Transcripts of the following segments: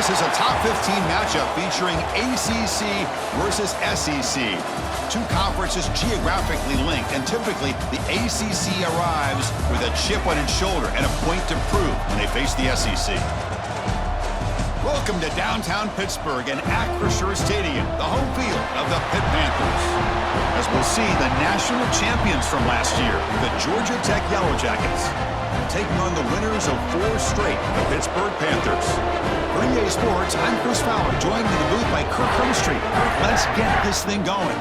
This is a top 15 matchup featuring ACC versus SEC. Two conferences geographically linked, and typically the ACC arrives with a chip on its shoulder and a point to prove when they face the SEC. Welcome to downtown Pittsburgh and Acrisure Stadium, the home field of the Pitt Panthers. As we'll see, the national champions from last year, the Georgia Tech Yellow Jackets, taking on the winners of 4 straight, the Pittsburgh Panthers. For EA Sports, I'm Chris Fowler, joined in the booth by Kirk Hermstreet. Kirk, let's get this thing going.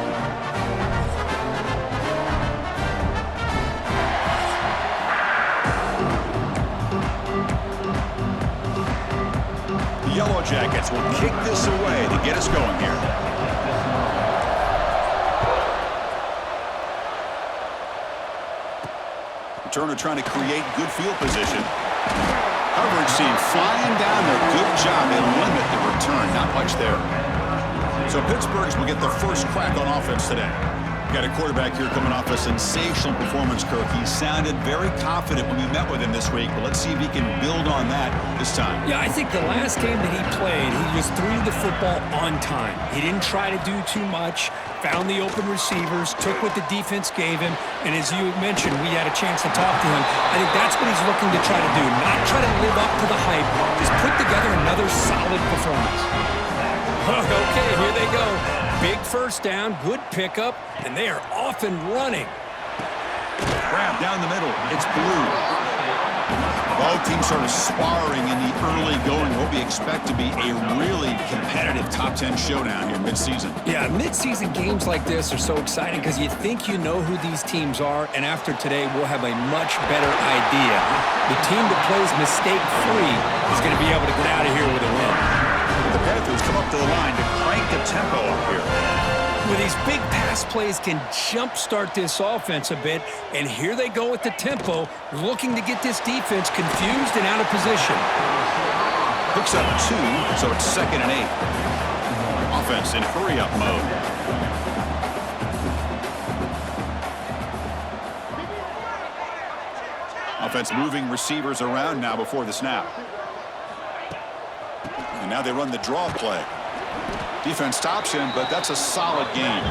The Yellow Jackets will kick this away to get us going here. Turner trying to create good field position. Coverage team flying down there. Good job. They limit the return. Not much there. So Pittsburgh's will get the first crack on offense today. Got a quarterback here coming off a sensational performance, Kirk. He sounded very confident when we met with him this week, but let's see if he can build on that this time. Yeah, I think the last game that he played, he just threw the football on time. He didn't try to do too much, found the open receivers, took what the defense gave him, and as you mentioned, we had a chance to talk to him. I think that's what he's looking to try to do, not try to live up to the hype, just put together another solid performance. Okay, here they go. Big first down, good pickup, and they are off and running. Grab down the middle. It's Blue. Both teams sort of sparring in the early going. What we expect to be a really competitive top 10 showdown here mid-season. Yeah, mid-season games like this are so exciting because you think you know who these teams are, and after today, we'll have a much better idea. The team that plays mistake-free is going to be able to get out of here with a win. The Panthers come up to the line to crank the tempo up here. With these big pass plays can jumpstart this offense a bit, and here they go with the tempo, looking to get this defense confused and out of position. Picks up 2, so it's 2nd and 8. Offense in hurry-up mode. Offense moving receivers around now before the snap. And now they run the draw play. Defense stops him, but that's a solid game.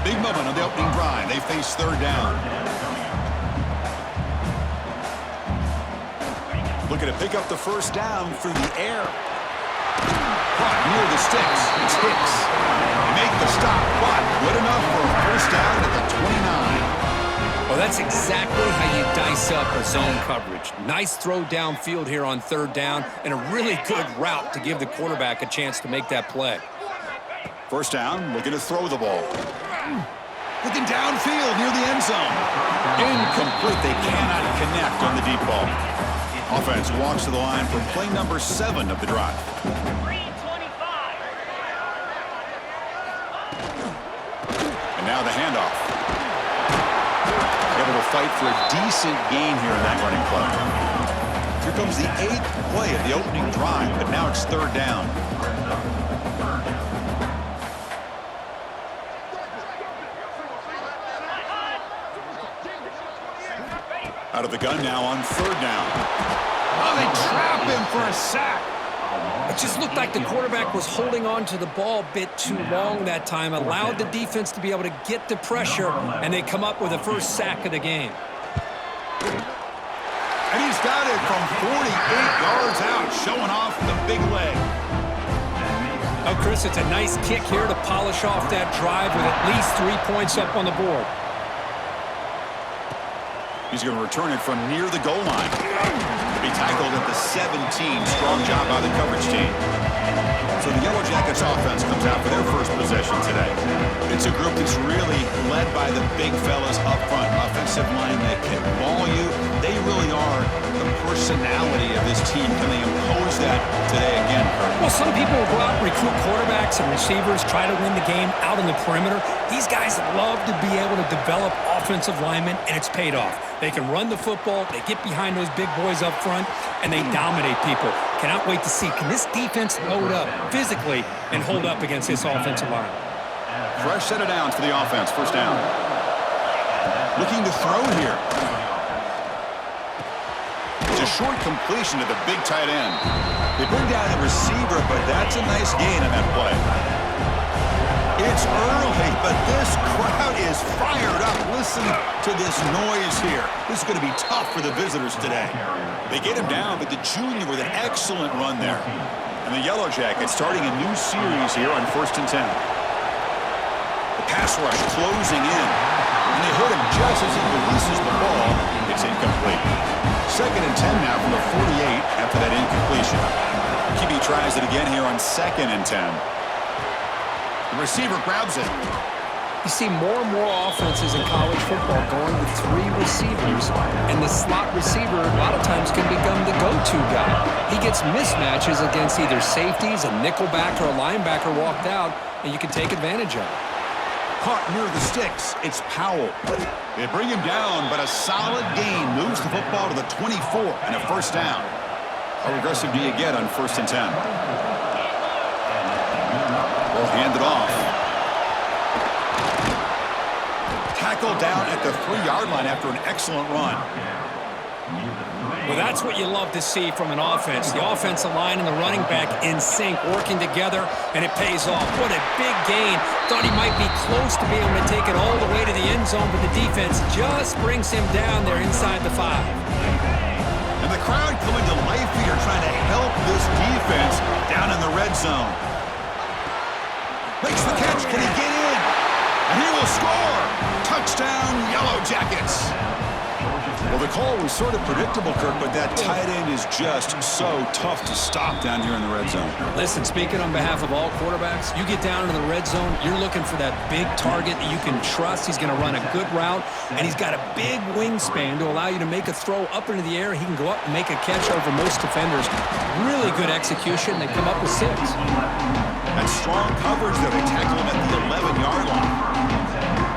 Big moment on the opening drive. They face 3rd down. Looking to pick up the first down through the air. Caught near the sticks. It's Hicks. They make the stop, but good enough for a first down at the 29. Well, that's exactly how you dice up a zone coverage. Nice throw downfield here on 3rd down, and a really good route to give the quarterback a chance to make that play. First down, looking to throw the ball. Looking downfield near the end zone. Incomplete. They cannot connect on the deep ball. Offense walks to the line for play number 7 of the drive. And now the handoff. Able to fight for a decent gain here in that running play. Here comes the 8th play of the opening drive, but now it's 3rd down. Out of the gun now on 3rd down. Oh, they trap him for a sack. It just looked like the quarterback was holding on to the ball a bit too long that time, allowed the defense to be able to get the pressure, and they come up with the first sack of the game. And he's got it from 48 yards out, showing off the big leg. Oh, Chris, it's a nice kick here to polish off that drive with at least 3 points up on the board. He's going to return it from near the goal line. To be tackled at the 17. Strong job by the coverage team. So the Yellow Jackets offense comes out for their first possession today. It's a group that's really led by the big fellas up front. Offensive line that can ball you. They really are the personality of this team. Can they impose that today again, Kurt? Well, some people will go out and recruit quarterbacks and receivers, try to win the game out on the perimeter. These guys love to be able to develop offensive linemen, and it's paid off. They can run the football, they get behind those big boys up front, and they dominate people. Cannot wait to see, can this defense load up physically and hold up against this offensive line? Fresh set of downs for the offense, first down. Looking to throw here. To short completion to the big tight end. They bring down the receiver, but that's a nice gain on that play. It's early, but this crowd is fired up. Listen to this noise here. This is going to be tough for the visitors today. They get him down, but the junior with an excellent run there. And the Yellow Jackets starting a new series here on 1st and 10. The pass rush closing in. And they hit him just as he releases the ball. It's incomplete. 2nd and 10 now from the 48 after that incompletion. QB tries it again here on 2nd and 10. The receiver grabs it. You see more and more offenses in college football going with 3 receivers, and the slot receiver a lot of times can become the go-to guy. He gets mismatches against either safeties, a nickelback, or a linebacker walked out, and you can take advantage of it. Caught near the sticks. It's Powell. They bring him down, but a solid gain moves the football to the 24 and a 1st down. How aggressive do you get on 1st and 10? They'll hand it off. Tackled down at the 3-yard line after an excellent run. Well, that's what you love to see from an offense. The offensive line and the running back in sync, working together, and it pays off. What a big gain. Thought he might be close to being able to take it all the way to the end zone, but the defense just brings him down there inside the 5. And the crowd coming to life here, trying to help this defense down in the red zone. Makes the catch. Can he get in? And he will score. Touchdown, Yellow Jackets. Well, the call was sort of predictable, Kirk, but that tight end is just so tough to stop down here in the red zone. Listen, speaking on behalf of all quarterbacks, you get down into the red zone, you're looking for that big target that you can trust. He's going to run a good route, and he's got a big wingspan to allow you to make a throw up into the air. He can go up and make a catch over most defenders. Really good execution. They come up with 6. That strong coverage there. They tackle him at the 11-yard line.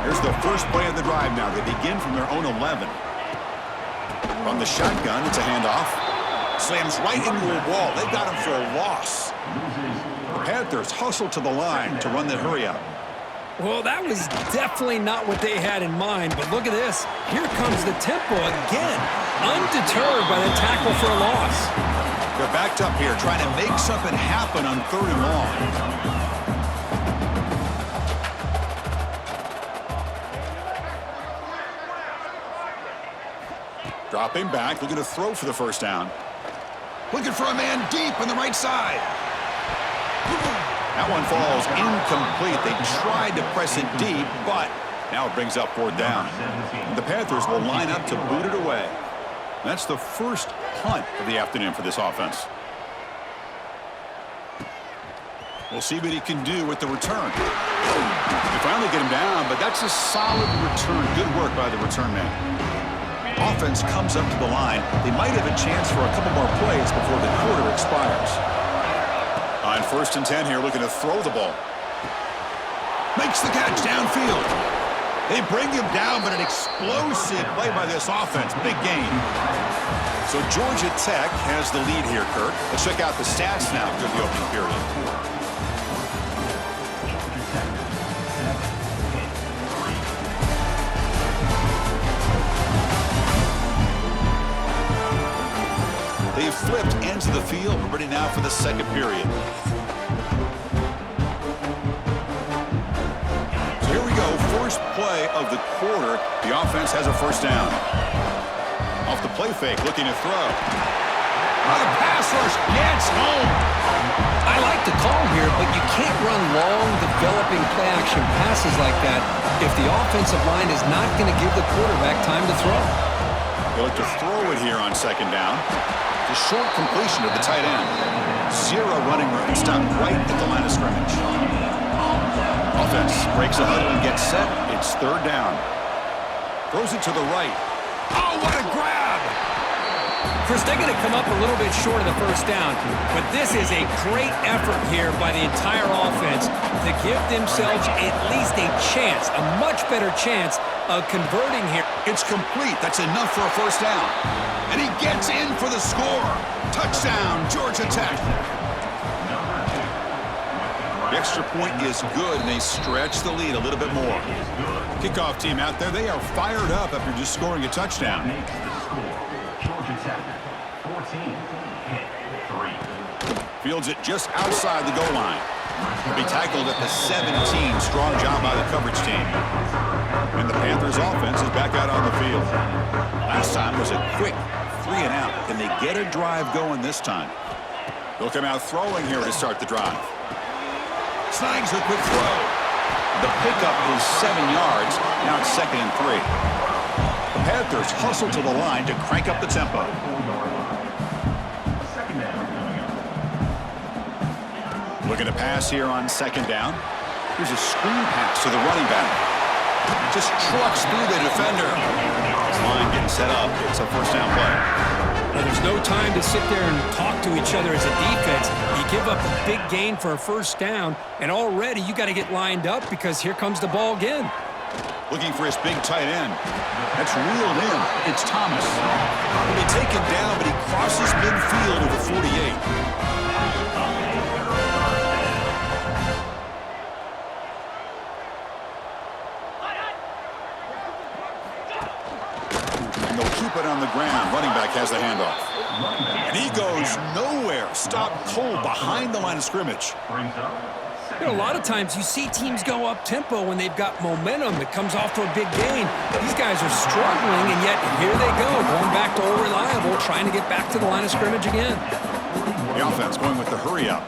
Here's the first play of the drive now. They begin from their own 11. From the shotgun, it's a handoff. Slams right into a wall. They got him for a loss. The Panthers hustle to the line to run the hurry up. Well, that was definitely not what they had in mind, but look at this. Here comes the tempo again. Undeterred by the tackle for a loss. They're backed up here, trying to make something happen on 3rd and long. Dropping back, looking to throw for the 1st down. Looking for a man deep on the right side. That one falls incomplete. They tried to press it deep, but now it brings up 4th down. And the Panthers will line up to boot it away. That's the first punt of the afternoon for this offense. We'll see what he can do with the return. They finally get him down, but that's a solid return. Good work by the return man. Offense comes up to the line. They might have a chance for a couple more plays before the quarter expires. On 1st and 10 here, looking to throw the ball. Makes the catch downfield. They bring him down, but an explosive play by this offense. Big gain. So Georgia Tech has the lead here, Kirk. Let's check out the stats now through the opening period. They've flipped ends of the field. We're ready now for the 2nd period. So here we go. First play of the quarter. The offense has a 1st down. Off the play fake, looking to throw. The pass rush gets home. I like the call here, but you can't run long, developing play-action passes like that if the offensive line is not going to give the quarterback time to throw. They look to throw it here on 2nd down. The short completion of the tight end. 0 running room. Stopped right at the line of scrimmage. Offense breaks a huddle and gets set. It's 3rd down. Throws it to the right. Oh, what a grab! Chris, they're going to come up a little bit short of the 1st down, but this is a great effort here by the entire offense to give themselves at least a chance, a much better chance of converting here. It's complete. That's enough for a 1st down. And he gets in for the score. Touchdown, Georgia Tech. The extra point is good, and they stretch the lead a little bit more. Kickoff team out there, they are fired up after just scoring a touchdown. Fields it just outside the goal line. He'll be tackled at the 17. Strong job by the coverage team. And the Panthers offense is back out on the field. Last time was a quick 3 and out. Can they get a drive going this time? They'll come out throwing here to start the drive. Snags a quick throw. The pickup is 7 yards. Now it's 2nd and 3. The Panthers hustle to the line to crank up the tempo. Looking to pass here on 2nd down. Here's a screen pass to the running back. Just trucks through the defender. This line getting set up. It's a 1st down play. Now, there's no time to sit there and talk to each other as a defense. You give up a big gain for a 1st down, and already you got to get lined up because here comes the ball again. Looking for his big tight end. That's reeled in. It's Thomas. He'll be taken down, but he crosses midfield to the 48. And they'll keep it on the ground. Running back has the handoff. And he goes nowhere. Stopped cold behind the line of scrimmage. You know, a lot of times you see teams go up-tempo when they've got momentum that comes off to a big gain. These guys are struggling, and yet here they go, going back to old reliable, trying to get back to the line of scrimmage again. The offense going with the hurry-up.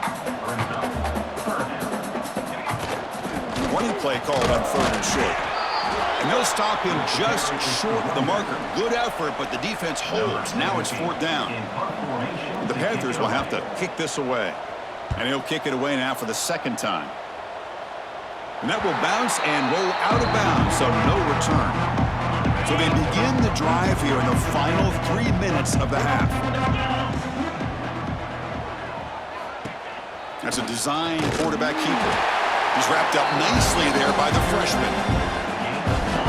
Running play called on 3rd and short. And they'll stop him just short of the marker. Good effort, but the defense holds. Now it's 4th down. The Panthers will have to kick this away. And he'll kick it away now for the 2nd time. And that will bounce and roll out of bounds, so no return. So they begin the drive here in the final 3 minutes of the half. That's a design quarterback keeper. He's wrapped up nicely there by the freshman.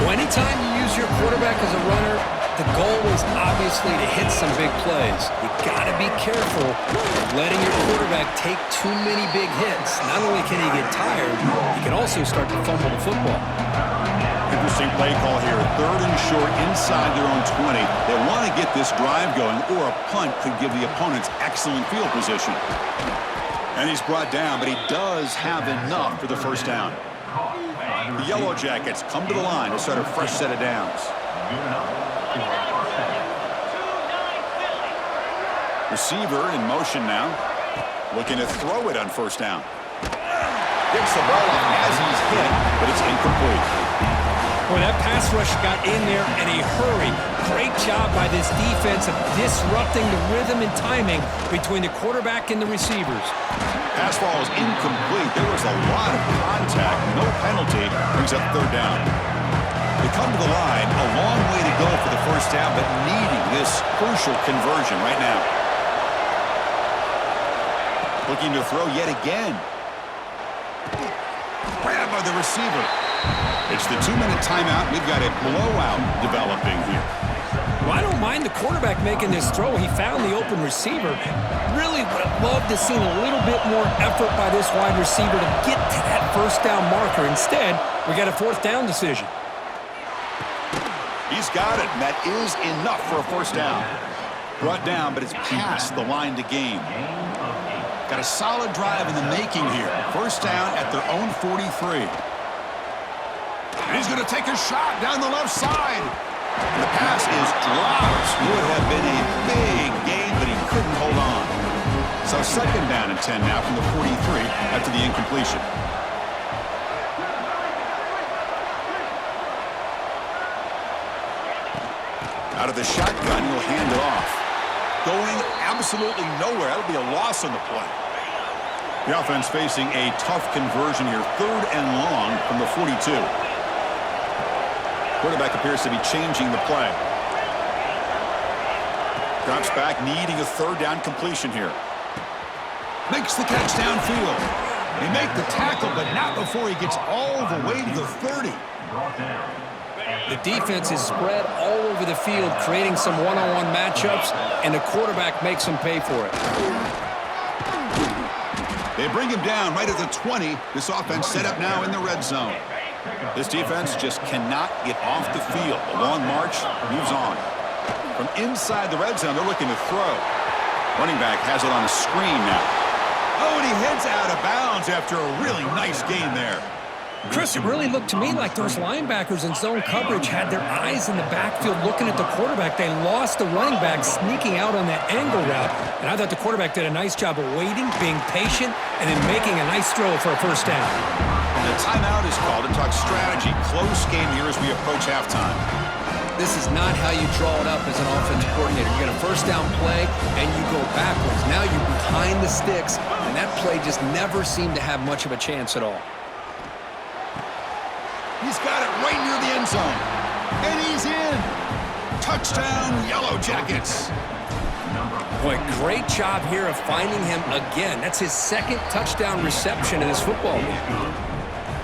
Well, anytime you use your quarterback as a runner, the goal is obviously to hit some big plays. You got to be careful of letting your quarterback take too many big hits. Not only can he get tired, he can also start to fumble the football. Interesting play call here. 3rd and short inside their own 20. They want to get this drive going, or a punt could give the opponents excellent field position. And he's brought down, but he does have enough for the 1st down. The Yellow Jackets come to the line to start a fresh set of downs. Receiver in motion now. Looking to throw it on 1st down. Gets the ball up as he's hit, but it's incomplete. Boy, that pass rush got in there in a hurry. Great job by this defense of disrupting the rhythm and timing between the quarterback and the receivers. Pass ball is incomplete. There was a lot of contact. No penalty. Brings up 3rd down. They come to the line. A long way to go for the 1st down, but needing this crucial conversion right now. Looking to throw yet again. Grabbed by the receiver. It's the 2-minute timeout. We've got a blowout developing here. Well, I don't mind the quarterback making this throw. He found the open receiver. Really would have loved to see a little bit more effort by this wide receiver to get to that 1st down marker. Instead, we got a 4th down decision. He's got it, and that is enough for a 1st down. Brought down, but it's past the line to gain. Got a solid drive in the making here. 1st down at their own 43. And he's going to take a shot down the left side. And the pass is dropped. Would have been a big gain, but he couldn't hold on. So 2nd down and 10 now from the 43 after the incompletion. Out of the shotgun, he'll hand it off. Going absolutely nowhere. That'll be a loss on the play. The offense facing a tough conversion here. 3rd and long from the 42. Quarterback appears to be changing the play. Drops back, needing a 3rd down completion here. Makes the catch downfield. They make the tackle, but not before he gets all the way to the 30. The defense is spread all over the field, creating some one-on-one matchups, and the quarterback makes them pay for it. They bring him down right at the 20. This offense set up now in the red zone. This defense just cannot get off the field. The long march moves on. From inside the red zone, they're looking to throw. Running back has it on a screen now. Oh, and he heads out of bounds after a really nice gain there. Chris, it really looked to me like those linebackers in zone coverage had their eyes in the backfield looking at the quarterback. They lost the running back sneaking out on that angle route. And I thought the quarterback did a nice job of waiting, being patient, and then making a nice throw for a first down. And a timeout is called to talk strategy. Close game here as we approach halftime. This is not how you draw it up as an offensive coordinator. You get a first down play, and you go backwards. Now you're behind the sticks, and that play just never seemed to have much of a chance at all. He's got it right near the end zone. And he's in. Touchdown, Yellow Jackets. Boy, great job here of finding him again. That's his second touchdown reception in his football game.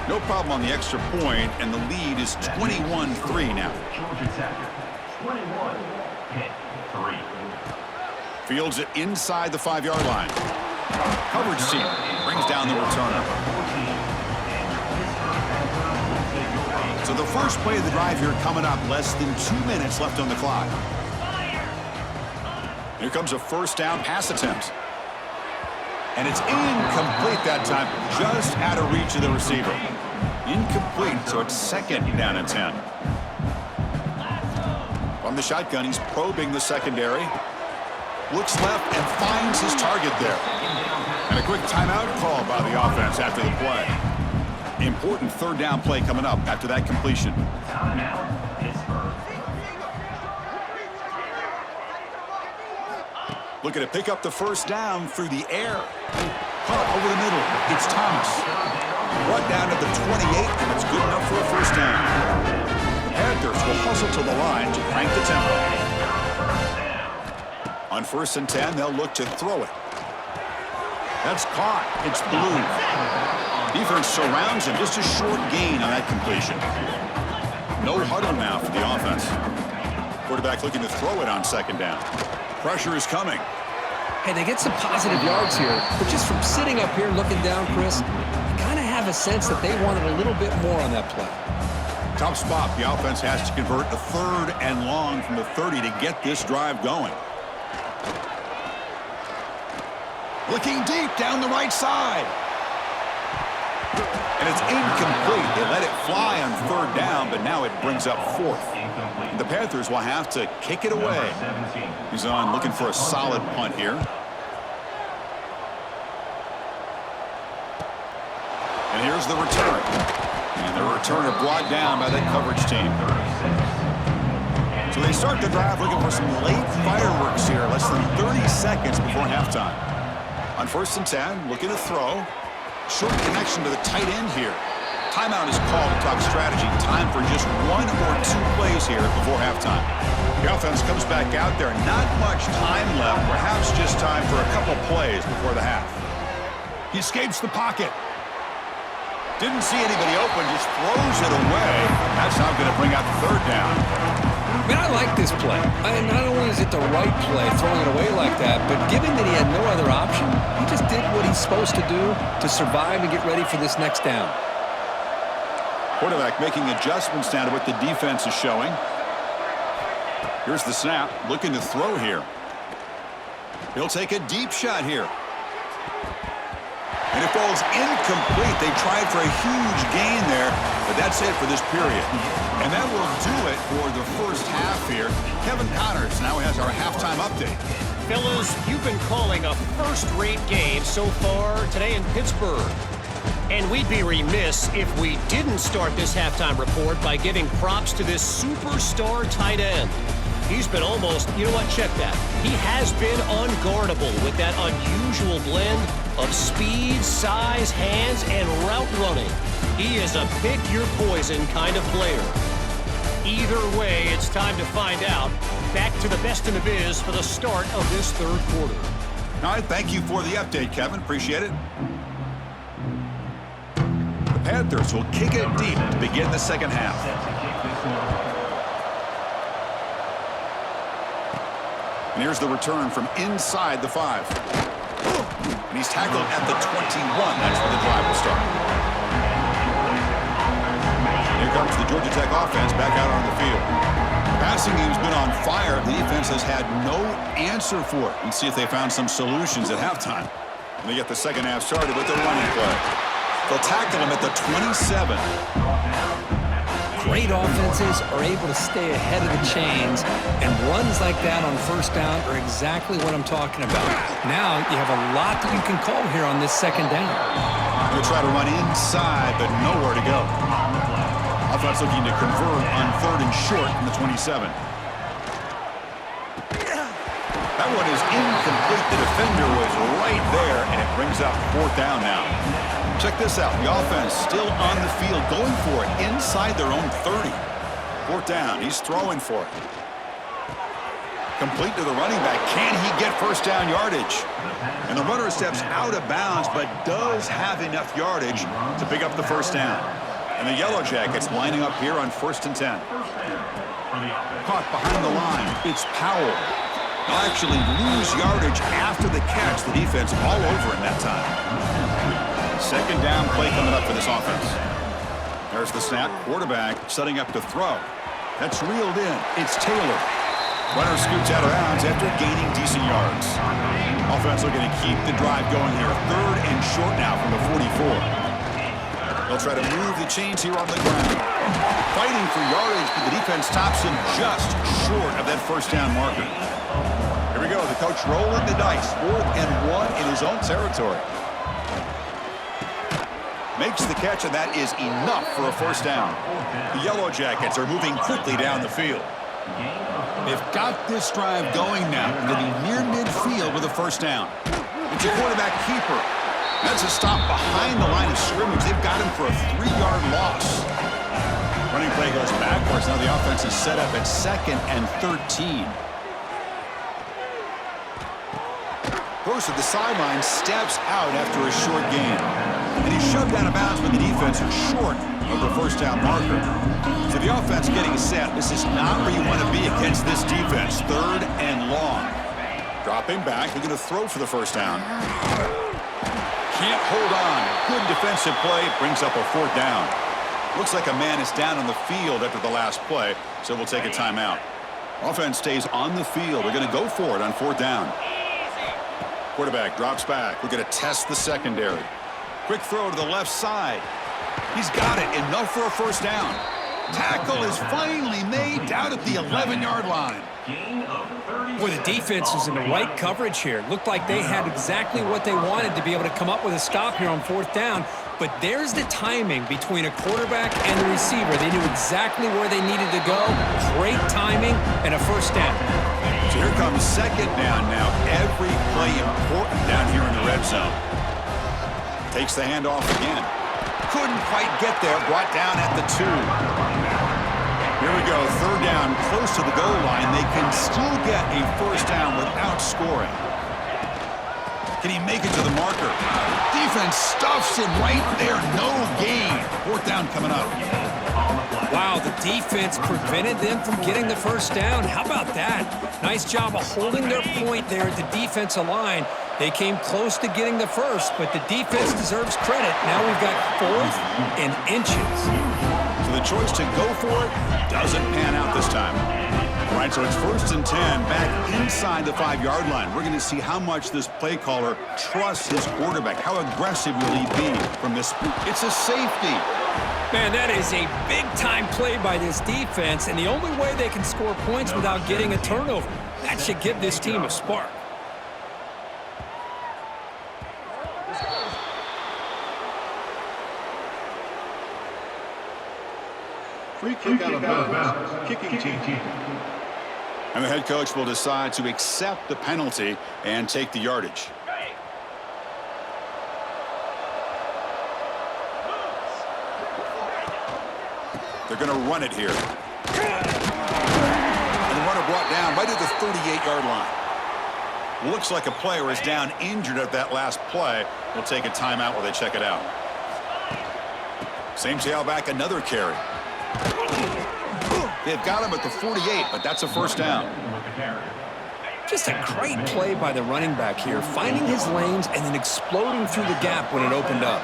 No problem on the extra point, and the lead is 21-3 now. Fields it inside the 5-yard line. Coverage team brings down the returner. So the first play of the drive here coming up, less than 2 minutes left on the clock. Here comes a first down pass attempt. And it's incomplete that time, just out of reach of the receiver. Incomplete, so it's second down and 10. From the shotgun, he's probing the secondary. Looks left and finds his target there. And a quick timeout call by the offense after the play. Important third down play coming up after that completion. Looking to pick up the first down through the air. Caught over the middle. It's Thomas. Brought down to the 28, and it's good enough for a first down. The Panthers will hustle to the line to crank the tempo. On 1st and 10, they'll look to throw it. That's caught. It's Blue. Defense surrounds him. Just a short gain on that completion. No huddle now for the offense. Quarterback looking to throw it on 2nd down. Pressure is coming. Hey, they get some positive yards here, but just from sitting up here looking down, Chris, you kind of have a sense that they wanted a little bit more on that play. Tough spot. The offense has to convert a 3rd and long from the 30 to get this drive going. Looking deep down the right side. And it's incomplete. They let it fly on 3rd down, but now it brings up 4th. The Panthers will have to kick it away. He's on looking for a solid punt here. And here's the return. And the returner brought down by that coverage team. So they start the drive looking for some late fireworks here, less than 30 seconds before halftime. On 1st and 10, looking to throw. Short connection to the tight end here. Timeout is called to talk strategy. Time for just 1 or 2 plays here before halftime. The offense comes back out there. Not much time left. Perhaps just time for a couple plays before the half. He escapes the pocket. Didn't see anybody open. Just throws it away. That's not going to bring out the 3rd down. Man, I like this play. Not only is it the right play, throwing it away like that, but given that he had no other option, he just did what he's supposed to do to survive and get ready for this next down. Quarterback making adjustments down to what the defense is showing. Here's the snap. Looking to throw here. He'll take a deep shot here. And it falls incomplete. They tried for a huge gain there, but that's it for this period. And that will do it for the first half here. Kevin Connors now has our halftime update. Fellas, you've been calling a first-rate game so far today in Pittsburgh. And we'd be remiss if we didn't start this halftime report by giving props to this superstar tight end. He's been almost, you know what, check that. He has been unguardable with that unusual blend of speed, size, hands, and route running. He is a pick-your-poison kind of player. Either way, it's time to find out. Back to the best in the biz for the start of this 3rd quarter. All right, thank you for the update, Kevin. Appreciate it. The Panthers will kick it deep to begin the 2nd half. And here's the return from inside the 5. And he's tackled at the 21. That's where the drive will start. Here comes the Georgia Tech offense back out on the field. The Passing game's been on fire. The defense has had no answer for it. Let's see if they found some solutions at halftime. And they get the second half started with their running play. They'll tackle him at the 27. Great offenses are able to stay ahead of the chains, and runs like that on first down are exactly what I'm talking about. Now you have a lot that you can call here on this second down. They'll try to run inside, but nowhere to go. Offense looking to convert on 3rd and short from the 27. That one is incomplete. The defender was right there, and it brings up 4th down now. Check this out. The offense still on the field, going for it inside their own 30. 4th down. He's throwing for it. Complete to the running back. Can he get first down yardage? And the runner steps out of bounds, but does have enough yardage to pick up the first down. And the Yellow Jackets lining up here on 1st and 10. Caught behind the line. It's Powell. They'll actually lose yardage after the catch. The defense all over in that time. Second down play coming up for this offense. There's the snap. Quarterback setting up to throw. That's reeled in. It's Taylor. Runner scoots out of bounds after gaining decent yards. Offense looking to keep the drive going here. 3rd and short now from the 44. They'll try to move the chains here on the ground. Fighting for yardage, but the defense stops him just short of that first down marker. Here we go. The coach rolling the dice. 4th and 1 in his own territory. Makes the catch, and that is enough for a first down. The Yellow Jackets are moving quickly down the field. They've got this drive going now. They'll be near midfield with a first down. It's a quarterback keeper. That's a stop behind the line of scrimmage. They've got him for a 3-yard loss. Running play goes backwards. Now the offense is set up at 2nd and 13. Goes to the sideline, steps out after a short gain. And he's shoved out of bounds, but the defense is short of the first down marker. So the offense getting set. This is not where you want to be against this defense. 3rd and long. Dropping back. They're going to throw for the first down. Can't hold on. Good defensive play. Brings up a 4th down. Looks like a man is down on the field after the last play, so we'll take a timeout. Offense stays on the field. They're going to go for it on 4th down. Quarterback drops back. We're going to test the secondary. Quick throw to the left side. He's got it. Enough for a first down. Tackle is finally made down at the 11-yard line. Boy, the defense was in the right coverage here. Looked like they had exactly what they wanted to be able to come up with a stop here on 4th down. But there's the timing between a quarterback and the receiver. They knew exactly where they needed to go. Great timing and a first down. So here comes 2nd down now. Every play important down here in the red zone. Takes the handoff again. Couldn't quite get there. Brought down at the 2. Here we go. 3rd down, close to the goal line. They can still get a first down without scoring. Can he make it to the marker? Defense stuffs him right there. No gain. 4th down coming up. Wow, the defense prevented them from getting the first down. How about that? Nice job of holding their point there at the defensive line. They came close to getting the first, but the defense deserves credit. Now we've got 4th and inches. So the choice to go for it doesn't pan out this time. All right, so it's 1st and 10 back inside the 5-yard line. We're going to see how much this play caller trusts his quarterback. How aggressive will he be from this? It's a safety. Man, that is a big-time play by this defense, and the only way they can score points without getting a turnover. That should give this team a spark. Free kick out of bounds. Kicking team. And the head coach will decide to accept the penalty and take the yardage. They're going to run it here. And the runner brought down right at the 38-yard line. Looks like a player is down injured at that last play. We'll take a timeout while they check it out. Same tailback, another carry. They've got him at the 48, but that's a first down. Just a great play by the running back here, finding his lanes and then exploding through the gap when it opened up.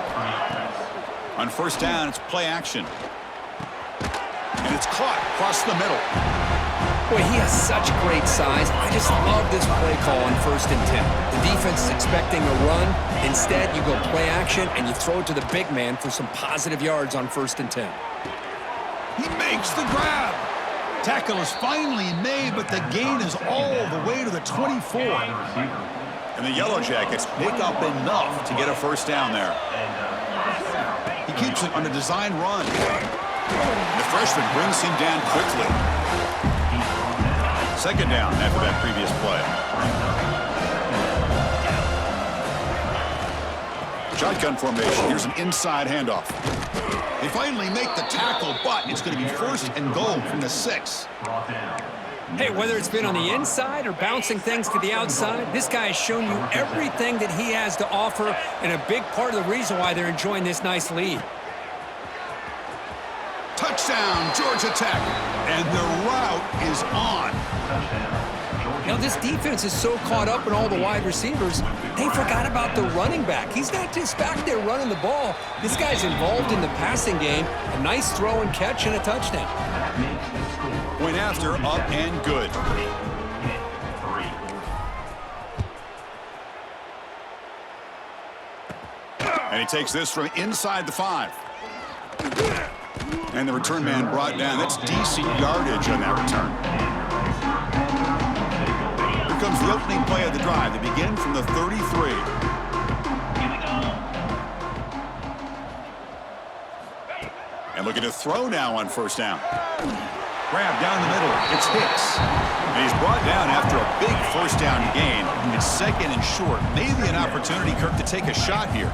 On first down, it's play action. And it's caught across the middle. Boy, he has such great size. I just love this play call on 1st and 10. The defense is expecting a run. Instead, you go play action, and you throw it to the big man for some positive yards on 1st and 10. He makes the grab. Tackle is finally made, but the gain is all the way to the 24. And the Yellow Jackets pick up enough to get a first down there. He keeps it on a design run. The freshman brings him down quickly. Second down after that previous play. Shotgun formation. Here's an inside handoff. They finally make the tackle, but it's going to be 1st and goal from the 6. Hey, whether it's been on the inside or bouncing things to the outside, this guy has shown you everything that he has to offer, and a big part of the reason why they're enjoying this nice lead. Touchdown, Georgia Tech. And the route is on. You know, this defense is so caught up in all the wide receivers, they forgot about the running back. He's not just back there running the ball. This guy's involved in the passing game. A nice throw and catch and a touchdown. Point after, up and good. And he takes this from inside the 5. And the return man brought down. That's decent yardage on that return. Here comes the opening play of the drive. They begin from the 33. And looking to throw now on 1st down. Grab down the middle. It's Hicks. And he's brought down after a big 1st down gain. It's 2nd and short. Maybe an opportunity, Kirk, to take a shot here.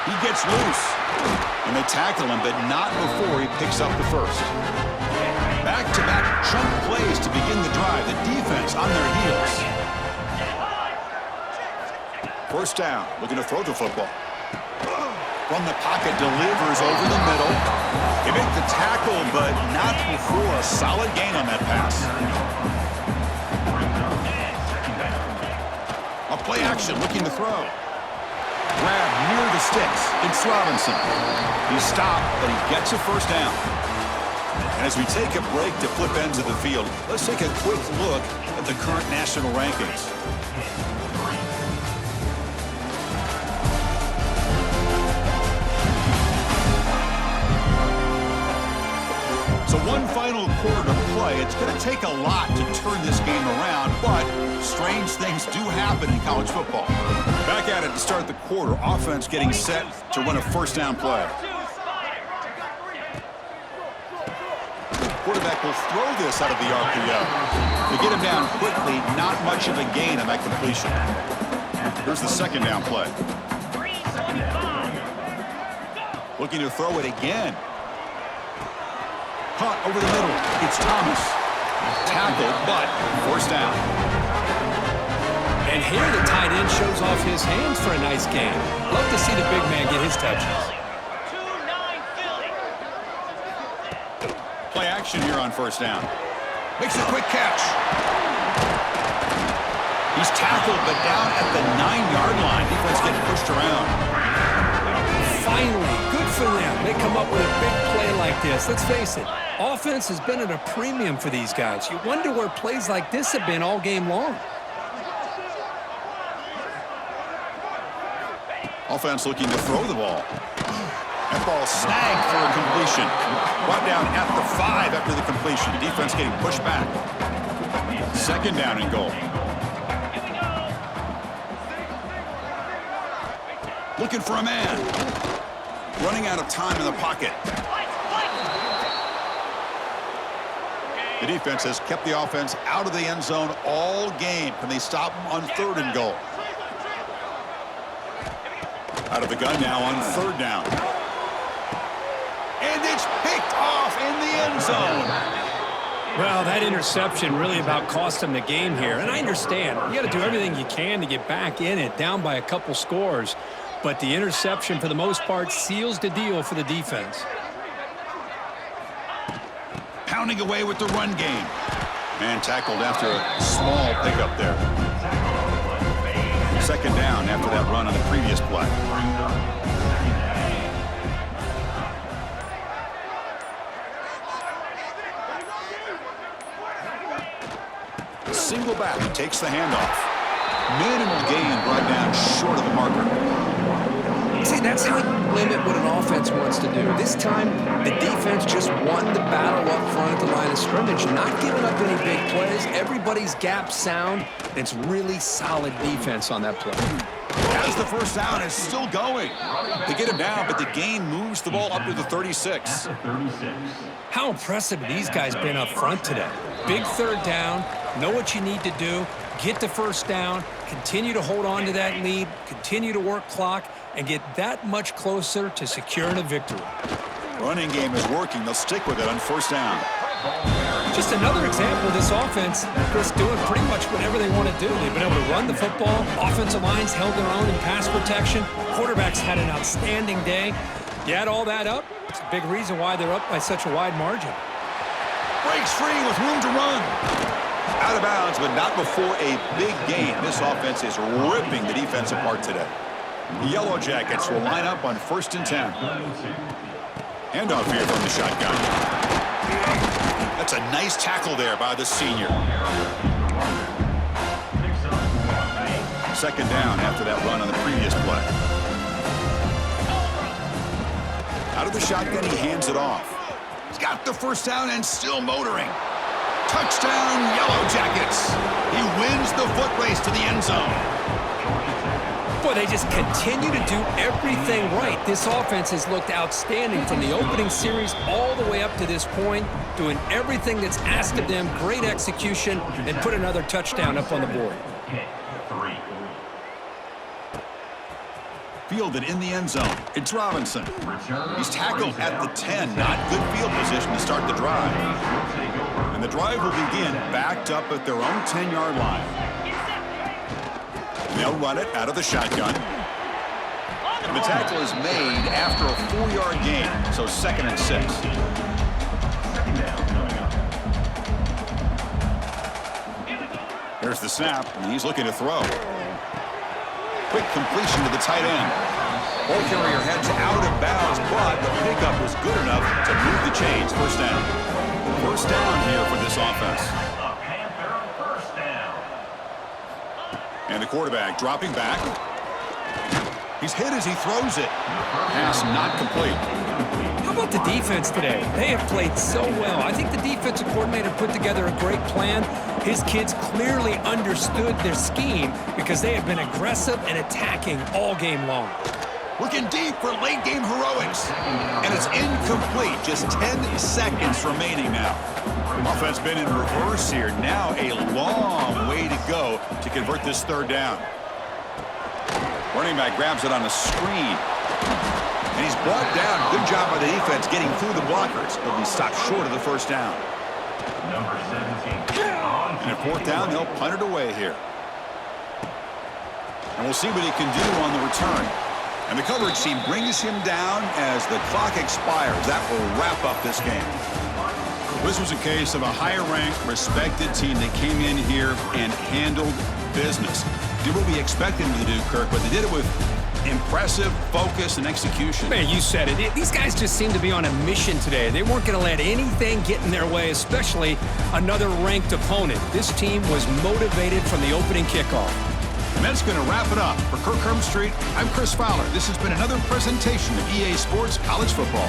He gets loose. And they tackle him, but not before he picks up the 1st. Back-to-back chunk plays to begin the drive. The defense on their heels. 1st down. Looking to throw the football. From the pocket, delivers over the middle. They make the tackle, but not before a solid gain on that pass. A play action, looking to throw. Grab near the sticks. It's Robinson. He's stopped, but he gets a 1st down. And as we take a break to flip ends of the field, let's take a quick look at the current national rankings. So one final quarter to play. It's going to take a lot to turn this game around, but strange things do happen in college football. Back at it to start the quarter. Offense getting set to run a 1st down play. Quarterback will throw this out of the RPO. To get him down quickly, not much of a gain on that completion. Here's the 2nd down play. Looking to throw it again. Caught over the middle. It's Thomas. Tackled, but 1st down. And here the tight end shows off his hands for a nice gain. Love to see the big man get his touches. Play action here on 1st down. Makes a quick catch. He's tackled, but down at the 9-yard line. Defense getting pushed around. Finally, good for them. They come up with a big play like this. Let's face it, offense has been at a premium for these guys. You wonder where plays like this have been all game long. Offense looking to throw the ball. That ball snagged for a completion. Brought down at the 5 after the completion. Defense getting pushed back. 2nd down and goal. Looking for a man. Running out of time in the pocket. The defense has kept the offense out of the end zone all game. Can they stop them on 3rd and goal? Out of the gun now on 3rd down. And it's picked off in the end zone. Well, that interception really about cost them the game here. And I understand. You got to do everything you can to get back in it, down by a couple scores. But the interception, for the most part, seals the deal for the defense. Pounding away with the run game. And tackled after a small pickup there. 2nd down after that run on the previous play. single back. He takes the handoff. Minimal gain brought down short of the marker. See, that's how you limit what an offense wants to do. This time, the defense just won the battle up front at the line of scrimmage, not giving up any big plays. Everybody's gap sound. It's really solid defense on that play. As the first down is still going. They get him down, but the gain moves the ball up to the 36. How impressive have these guys been up front today? Big third down, know what you need to do, get the first down, continue to hold on to that lead, continue to work clock, and get that much closer to securing a victory. Running game is working. They'll stick with it on first down. Just another example of this offense, Chris, doing pretty much whatever they want to do. They've been able to run the football. Offensive lines held their own in pass protection. Quarterbacks had an outstanding day. You add all that up, it's a big reason why they're up by such a wide margin. Breaks free with room to run. Out of bounds, but not before a big gain. This offense is ripping the defense apart today. The Yellow Jackets will line up on 1st and 10. Handoff here from the shotgun. That's a nice tackle there by the senior. Second down after that run on the previous play. Out of the shotgun, he hands it off. He's got the first down and still motoring. Touchdown, Yellow Jackets. He wins the foot race to the end zone. Boy, they just continue to do everything right. This offense has looked outstanding from the opening series all the way up to this point, doing everything that's asked of them, great execution, and put another touchdown up on the board. Fielded in the end zone. It's Robinson. He's tackled at the 10. Not good field position to start the drive. And the drive will begin backed up at their own 10-yard line. They'll run it out of the shotgun. And the tackle is made after a 4-yard gain, so 2nd and 6. There's the snap, and he's looking to throw. Quick completion to the tight end. Ball carrier heads out of bounds, but the pickup was good enough to move the chains. First down. First down here for this offense. And the quarterback dropping back. He's hit as he throws it. Pass not complete. How about the defense today? They have played so well. I think the defensive coordinator put together a great plan. His kids clearly understood their scheme because they have been aggressive and attacking all game long. Looking deep for late-game heroics. And it's incomplete. Just 10 seconds remaining now. Offense been in reverse here. Now a long way to go to convert this third down. Running back grabs it on a screen. And he's brought down. Good job by the defense getting through the blockers. He'll be stopped short of the first down. And at fourth down, they'll punt it away here. And we'll see what he can do on the return. And the coverage team brings him down as the clock expires. That will wrap up this game. This was a case of a higher-ranked, respected team that came in here and handled business. Did what we expected them to do, Kirk, but they did it with impressive focus and execution. Man, you said it. These guys just seem to be on a mission today. They weren't going to let anything get in their way, especially another ranked opponent. This team was motivated from the opening kickoff. And that's going to wrap it up. For Kirk Hermstreet, I'm Chris Fowler. This has been another presentation of EA Sports College Football.